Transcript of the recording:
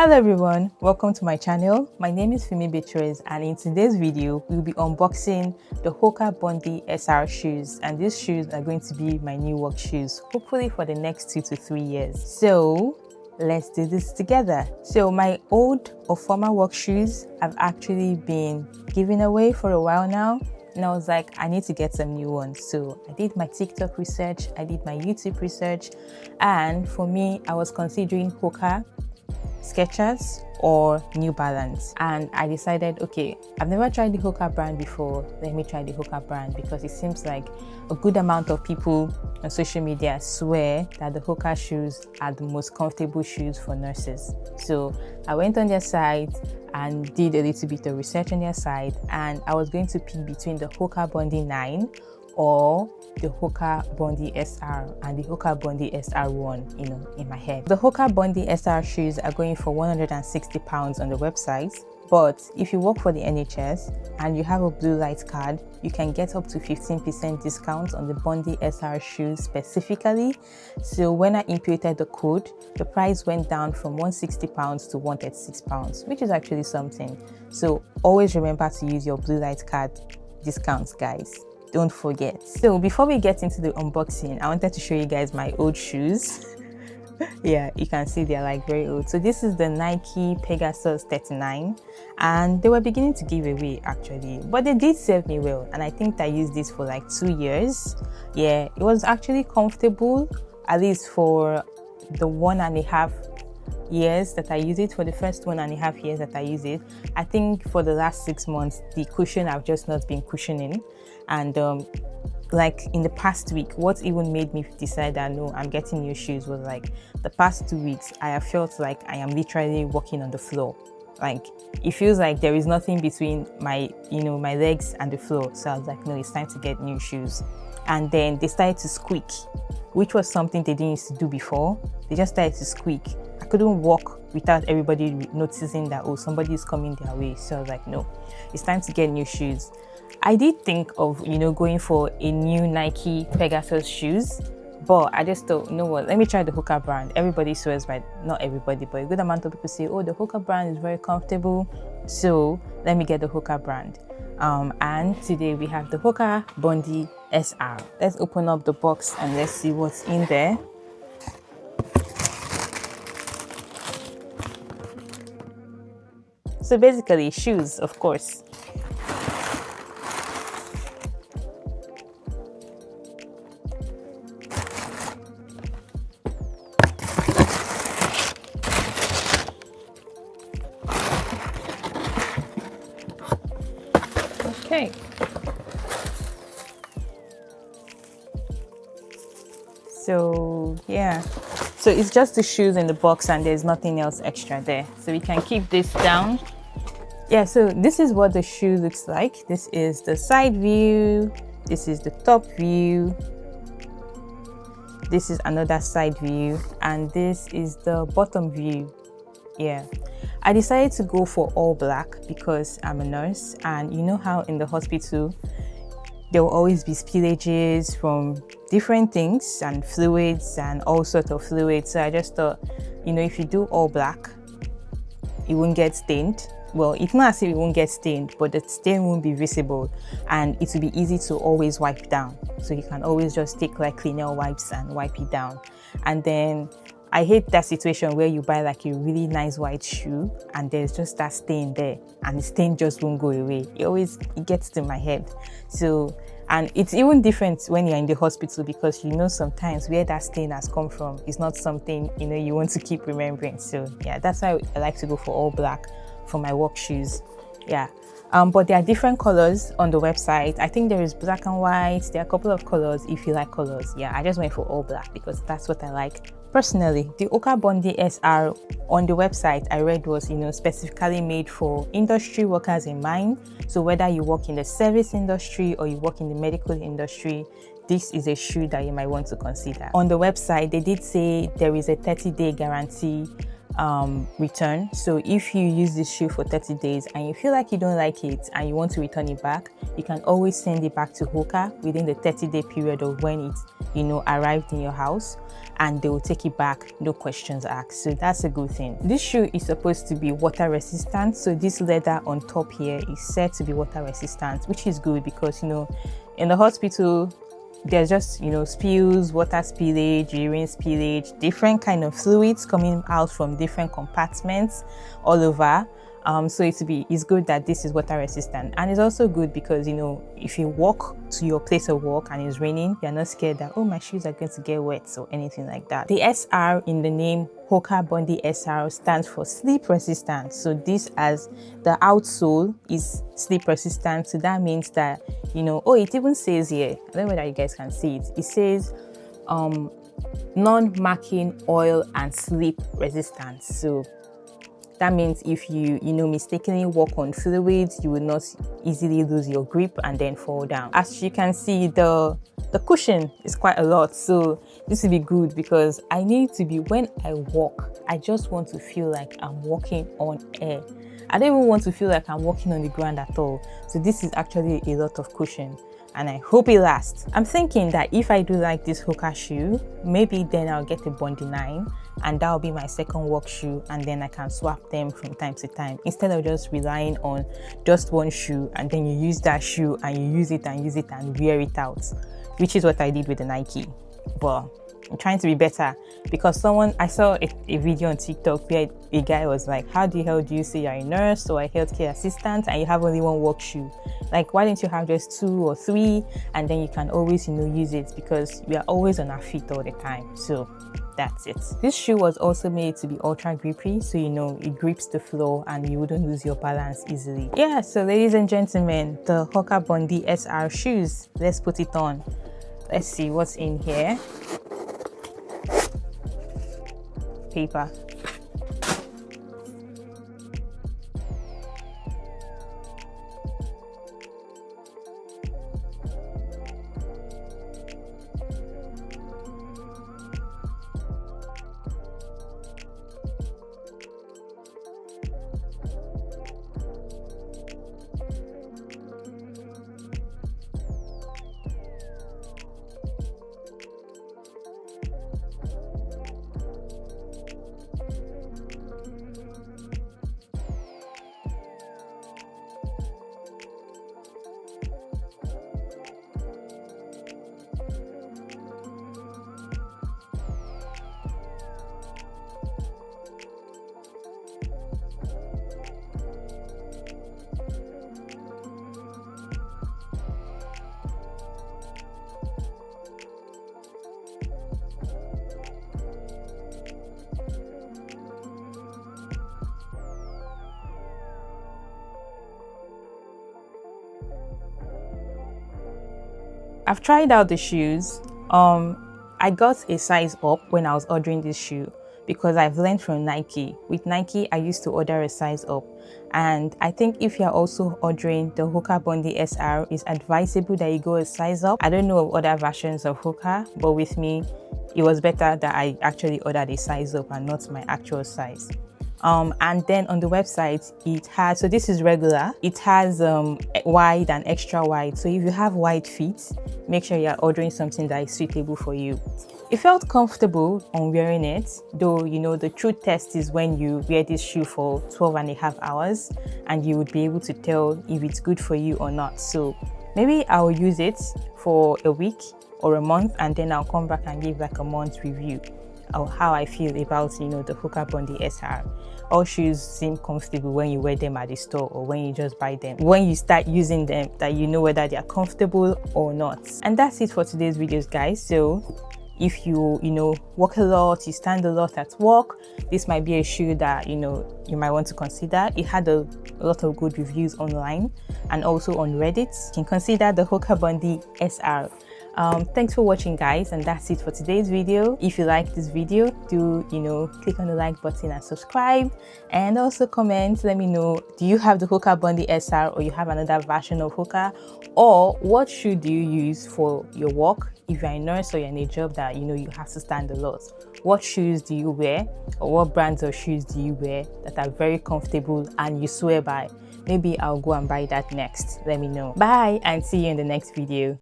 Hello everyone, welcome to my channel. My name is Fimi Beatrice, and in today's video we'll be unboxing the HOKA Bondi SR shoes, and these shoes are going to be my new work shoes, hopefully for the next 2 to 3 years. So let's do this together. So my old or former work shoes have actually been given away for a while now, and I was like, I need to get some new ones. So I did my TikTok research, I did my YouTube research, and for me I was considering HOKA, Skechers or New Balance, and I decided, okay, I've never tried the HOKA brand before, let me try the HOKA brand, because it seems like a good amount of people on social media swear that the HOKA shoes are the most comfortable shoes for nurses. So I went on their site and did a little bit of research on their site, and I was going to pick between the HOKA Bondi 9 or the HOKA Bondi SR, and the HOKA Bondi SR1, in my head. The HOKA Bondi SR shoes are going for £160 on the website, but if you work for the NHS and you have a blue light card, you can get up to 15% discount on the Bondi SR shoes specifically. So when I inputted the code, the price went down from £160 to £136, which is actually something. So always remember to use your blue light card discounts, guys. Don't forget. So before we get into the unboxing, I wanted to show you guys my old shoes. Yeah, you can see they're like very old. So this is the Nike Pegasus 39, and they were beginning to give away actually, but they did serve me well, and I think I used this for like 2 years. Yeah, it was actually comfortable, at least for the 1.5 years that I use it. For the first 1.5 years that I use it, I think for the last 6 months the cushion I've just not been cushioning, and like in the past week, what even made me decide that no, I'm getting new shoes was like the past 2 weeks I have felt like I am literally walking on the floor. Like it feels like there is nothing between my my legs and the floor. So I was like, no, it's time to get new shoes. And then they started to squeak, which was something they didn't used to do before. They just started to squeak. I couldn't walk without everybody noticing that, oh, somebody is coming their way. So I was like, no, it's time to get new shoes. I did think of going for a new Nike Pegasus shoes, but I just thought, you know what, let me try the HOKA brand. Everybody swears by, not everybody, but a good amount of people say, oh, the HOKA brand is very comfortable, so let me get the HOKA brand. And today we have the HOKA Bondi SR. Let's open up the box and let's see what's in there. So basically shoes, of course. Okay. So yeah, so it's just the shoes in the box and there's nothing else extra there. So we can keep this down. Yeah, so this is what the shoe looks like. This is the side view. This is the top view. This is another side view, and this is the bottom view. Yeah, I decided to go for all black because I'm a nurse, and you know how in the hospital there will always be spillages from different things and fluids and all sorts of fluids. So I just thought, if you do all black, it won't get stained. Well, it's not as if it won't get stained, but the stain won't be visible, and it will be easy to always wipe down. So you can always just take like cleaner wipes and wipe it down. And then I hate that situation where you buy like a really nice white shoe and there's just that stain there, and the stain just won't go away. It gets to my head. So, and it's even different when you're in the hospital, because sometimes where that stain has come from is not something you want to keep remembering. So yeah, that's why I like to go for all black for my work shoes. Yeah. But there are different colors on the website. I think there is black and white. There are a couple of colors if you like colors. Yeah, I just went for all black because that's what I like. Personally, the HOKA Bondi SR on the website I read was, specifically made for industry workers in mind. So whether you work in the service industry or you work in the medical industry, this is a shoe that you might want to consider. On the website, they did say there is a 30-day guarantee return. So if you use this shoe for 30 days and you feel like you don't like it and you want to return it back, you can always send it back to HOKA within the 30-day period of when arrived in your house, and they will take it back, no questions asked. So that's a good thing. This shoe is supposed to be water resistant, so this leather on top here is said to be water resistant, which is good because in the hospital there's just spills, water spillage, urine spillage, different kind of fluids coming out from different compartments all over. So it's good that this is water resistant, and it's also good because if you walk to your place of work and it's raining, you're not scared that, oh, my shoes are going to get wet or anything like that. The SR in the name HOKA Bondi SR stands for sleep resistant. So this, as the outsole is sleep resistant, so that means that it even says here, I don't know whether you guys can see it, it says non-marking oil and slip resistant. So that means if you mistakenly walk on fluids, you will not easily lose your grip and then fall down. As you can see, the cushion is quite a lot, so this will be good because I need to be, when I walk, I just want to feel like I'm walking on air. I don't even want to feel like I'm walking on the ground at all. So this is actually a lot of cushion, and I hope it lasts. I'm thinking that if I do like this HOKA shoe, maybe then I'll get a Bondi 9, and that'll be my second work shoe, and then I can swap them from time to time instead of just relying on just one shoe and then you use that shoe and you use it and wear it out, which is what I did with the Nike. But I'm trying to be better because I saw a video on TikTok where a guy was like, how the hell do you say you're a nurse or a healthcare assistant and you have only one work shoe? Like, why don't you have just 2 or 3 and then you can always use it, because we are always on our feet all the time. So that's it. This shoe was also made to be ultra grippy, so it grips the floor and you wouldn't lose your balance easily. Yeah, so ladies and gentlemen, the HOKA Bondi SR shoes, let's put it on. Let's see what's in here. Paper. I've tried out the shoes. I got a size up when I was ordering this shoe because I've learned from Nike. With Nike, I used to order a size up. And I think if you're also ordering the HOKA Bondi SR, it's advisable that you go a size up. I don't know of other versions of HOKA, but with me, it was better that I actually ordered a size up and not my actual size. And then on the website, it has, so this is regular, it has wide and extra wide. So if you have wide feet, make sure you're ordering something that is suitable for you. It felt comfortable on wearing it, though the true test is when you wear this shoe for 12.5 hours and you would be able to tell if it's good for you or not. So maybe I'll use it for a week or a month, and then I'll come back and give like a month's review of how I feel about the HOKA Bondi SR. All shoes seem comfortable when you wear them at the store or when you just buy them. When you start using them, that you know whether they are comfortable or not. And that's it for today's videos, guys. So if you walk a lot, you stand a lot at work, this might be a shoe that you might want to consider. It had a lot of good reviews online and also on Reddit. You can consider the HOKA Bondi SR. Thanks for watching, guys, and that's it for today's video. If you like this video, do click on the like button and subscribe, and also comment. Let me know, do you have the HOKA Bondi SR or you have another version of HOKA, or what shoe do you use for your work? If you're a nurse or you're in a job that you have to stand a lot, what shoes do you wear, or what brands of shoes do you wear that are very comfortable and you swear by? Maybe I'll go and buy that next. Let me know. Bye, and see you in the next video.